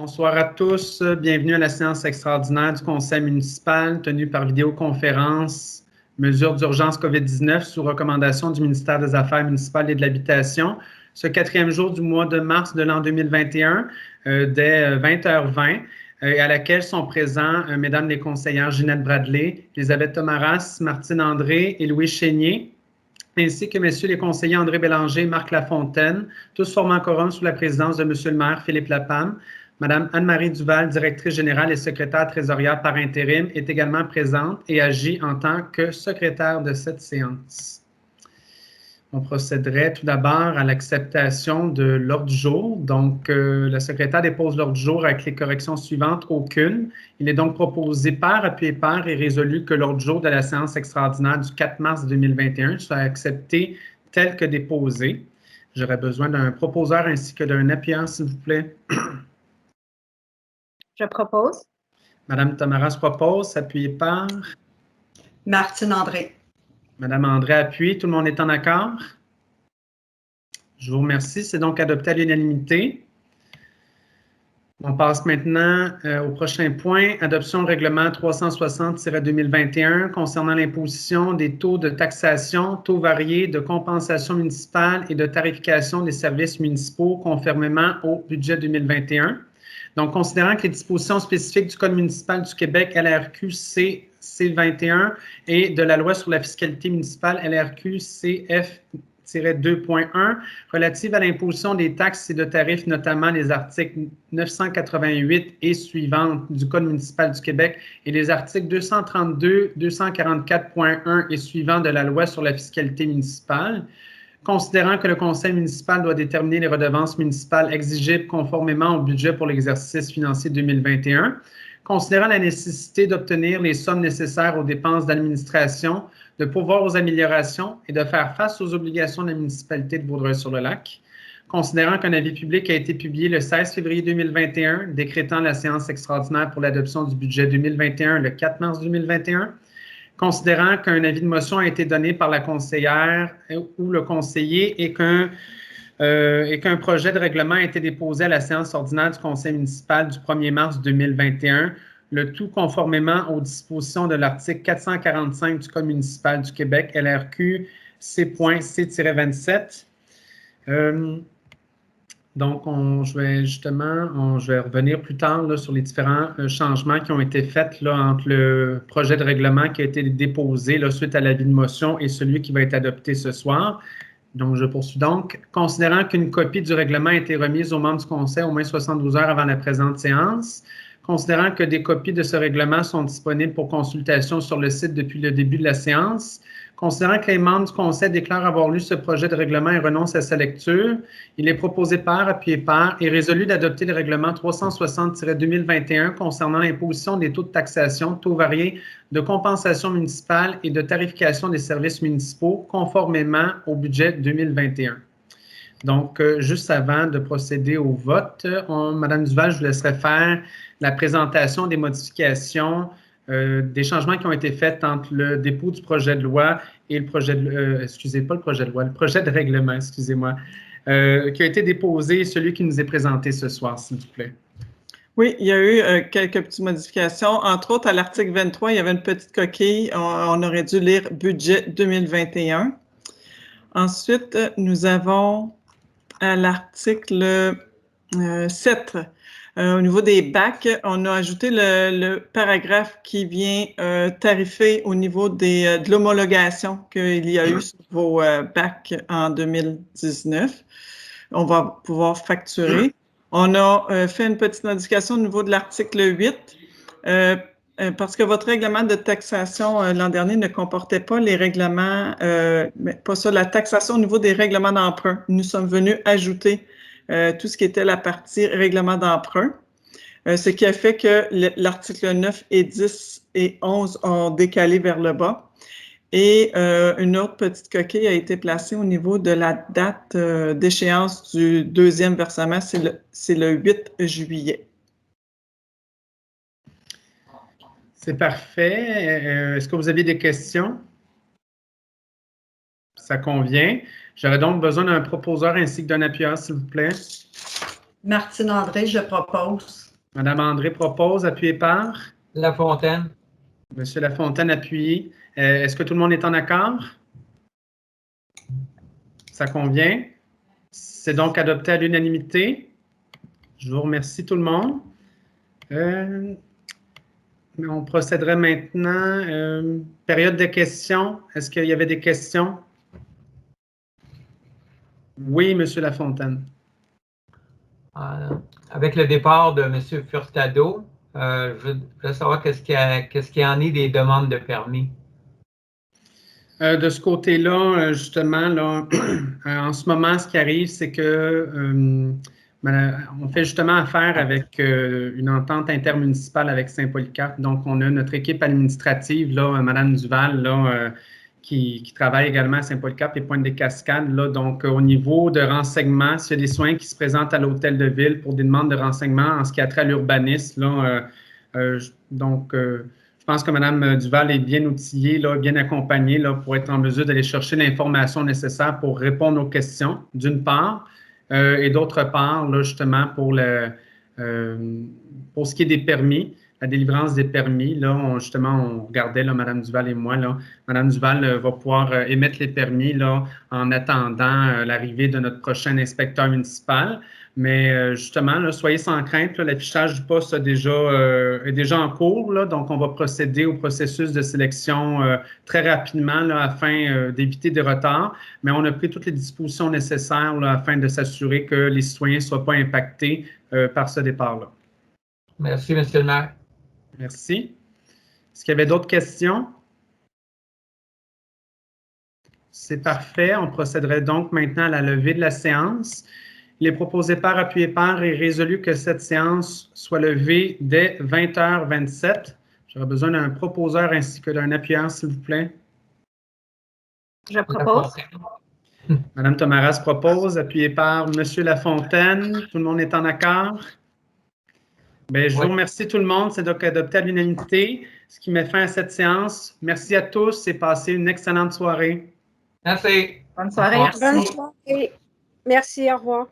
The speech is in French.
Bonsoir à tous. Bienvenue à la séance extraordinaire du Conseil municipal tenue par vidéoconférence, mesures d'urgence COVID-19 sous recommandation du ministère des Affaires municipales et de l'Habitation. Ce 4e jour du mois de mars de l'an 2021, dès 20h20, à laquelle sont présents mesdames les conseillères Ginette Bradley, Elisabeth Tomaras, Martine André et Louis Chénier, ainsi que messieurs les conseillers André Bélanger et Marc Lafontaine, tous formant quorum sous la présidence de monsieur le maire Philippe Lapham. Madame Anne-Marie Duval, directrice générale et secrétaire trésorière par intérim, est également présente et agit en tant que secrétaire de cette séance. On procéderait tout d'abord à l'acceptation de l'ordre du jour. Donc, la secrétaire dépose l'ordre du jour avec les corrections suivantes, aucune. Il est donc proposé par appui et par et résolu que l'ordre du jour de la séance extraordinaire du 4 mars 2021 soit accepté tel que déposé. J'aurais besoin d'un proposeur ainsi que d'un appuyant, s'il vous plaît. Je propose. Madame Tomaras propose, appuyé par Martine André. Madame André appuie. Tout le monde est en accord? Je vous remercie. C'est donc adopté à l'unanimité. On passe maintenant au prochain point, adoption règlement 360-2021 concernant l'imposition des taux de taxation, taux variés de compensation municipale et de tarification des services municipaux conformément au budget 2021. Donc, considérant que les dispositions spécifiques du Code municipal du Québec, LRQ C21, et de la loi sur la fiscalité municipale, LRQ CF-2.1, relative à l'imposition des taxes et de tarifs, notamment les articles 988 et suivantes du Code municipal du Québec et les articles 232, 244.1 et suivants de la loi sur la fiscalité municipale, considérant que le conseil municipal doit déterminer les redevances municipales exigibles conformément au budget pour l'exercice financier 2021, considérant la nécessité d'obtenir les sommes nécessaires aux dépenses d'administration, de pourvoir aux améliorations et de faire face aux obligations de la municipalité de Vaudreuil-sur-le-Lac, considérant qu'un avis public a été publié le 16 février 2021, décrétant la séance extraordinaire pour l'adoption du budget 2021 le 4 mars 2021, considérant qu'un avis de motion a été donné par la conseillère ou le conseiller et qu'un projet de règlement a été déposé à la séance ordinaire du conseil municipal du 1er mars 2021, le tout conformément aux dispositions de l'article 445 du Code municipal du Québec, LRQ C.C-27. Donc, je vais revenir plus tard là, sur les différents changements qui ont été faits là, entre le projet de règlement qui a été déposé là, suite à l'avis de motion et celui qui va être adopté ce soir. Donc, je poursuis donc. Considérant qu'une copie du règlement a été remise aux membres du Conseil au moins 72 heures avant la présente séance, considérant que des copies de ce règlement sont disponibles pour consultation sur le site depuis le début de la séance, considérant que les membres du Conseil déclarent avoir lu ce projet de règlement et renoncent à sa lecture, il est proposé par, appuyé par et résolu d'adopter le règlement 360-2021 concernant l'imposition des taux de taxation, taux variés de compensation municipale et de tarification des services municipaux conformément au budget 2021. Donc, juste avant de procéder au vote, Madame Duval, je vous laisserai faire la présentation des modifications, des changements qui ont été faits entre le dépôt du projet de loi et le projet de, le projet de règlement, excusez-moi, qui a été déposé et celui qui nous est présenté ce soir, s'il vous plaît. Oui, il y a eu quelques petites modifications. Entre autres, à l'article 23, il y avait une petite coquille. On aurait dû lire « Budget 2021 ». Ensuite, nous avons à l'article 7, au niveau des bacs, on a ajouté le paragraphe qui vient tarifer au niveau de l'homologation qu'il y a eu sur vos bacs en 2019. On va pouvoir facturer. On a fait une petite modification au niveau de l'article 8, parce que votre règlement de taxation l'an dernier ne comportait pas les règlements, pas ça, la taxation au niveau des règlements d'emprunt. Nous sommes venus ajouter tout ce qui était la partie règlement d'emprunt, ce qui a fait que l'article 9 et 10 et 11 ont décalé vers le bas. Et une autre petite coquille a été placée au niveau de la date d'échéance du deuxième versement, c'est le 8 juillet. C'est parfait. Est-ce que vous avez des questions? Ça convient. J'aurais donc besoin d'un proposeur ainsi que d'un appuyeur, s'il vous plaît. Martine André, je propose. Madame André propose, appuyé par? Lafontaine. Monsieur Lafontaine, appuyé. Est-ce que tout le monde est en accord? Ça convient? C'est donc adopté à l'unanimité. Je vous remercie tout le monde. On procéderait maintenant. Période de questions. Est-ce qu'il y avait des questions? Oui, Monsieur Lafontaine. Avec le départ de M. Furtado, je voudrais savoir qu'est-ce qu'il en est des demandes de permis. De ce côté-là, justement, là, en ce moment, ce qui arrive, c'est que on fait justement affaire avec une entente intermunicipale avec Saint-Polycarpe. Donc, on a notre équipe administrative, là, Mme Duval, là, qui travaille également à Saint-Polycarpe et Pointe-des-Cascades. Là, donc, au niveau de renseignement, s'il y a des soins qui se présentent à l'hôtel de ville pour des demandes de renseignement en ce qui a trait à l'urbanisme, là, je pense que Mme Duval est bien outillée, là, bien accompagnée là, pour être en mesure d'aller chercher l'information nécessaire pour répondre aux questions, d'une part, et d'autre part, là, justement, pour ce qui est des permis, la délivrance des permis, là, on regardait, là, Mme Duval et moi, là, Mme Duval va pouvoir émettre les permis là, en attendant l'arrivée de notre prochain inspecteur municipal. Mais justement, là, soyez sans crainte, l'affichage du poste est déjà en cours, là, donc on va procéder au processus de sélection très rapidement là, afin d'éviter des retards. Mais on a pris toutes les dispositions nécessaires là, afin de s'assurer que les citoyens ne soient pas impactés par ce départ-là. Merci, M. le maire. Merci. Est-ce qu'il y avait d'autres questions? C'est parfait. On procéderait donc maintenant à la levée de la séance. Il est proposé par, appuyé par et résolu que cette séance soit levée dès 20h27. J'aurais besoin d'un proposeur ainsi que d'un appuyant, s'il vous plaît. Je propose. Madame Tomaras propose, appuyé par Monsieur Lafontaine. Tout le monde est en accord? Bien, je vous remercie tout le monde. C'est donc adopté à l'unanimité, ce qui met fin à cette séance. Merci à tous et passez une excellente soirée. Merci. Bonne soirée. Merci. Bonne soirée. Merci, au revoir.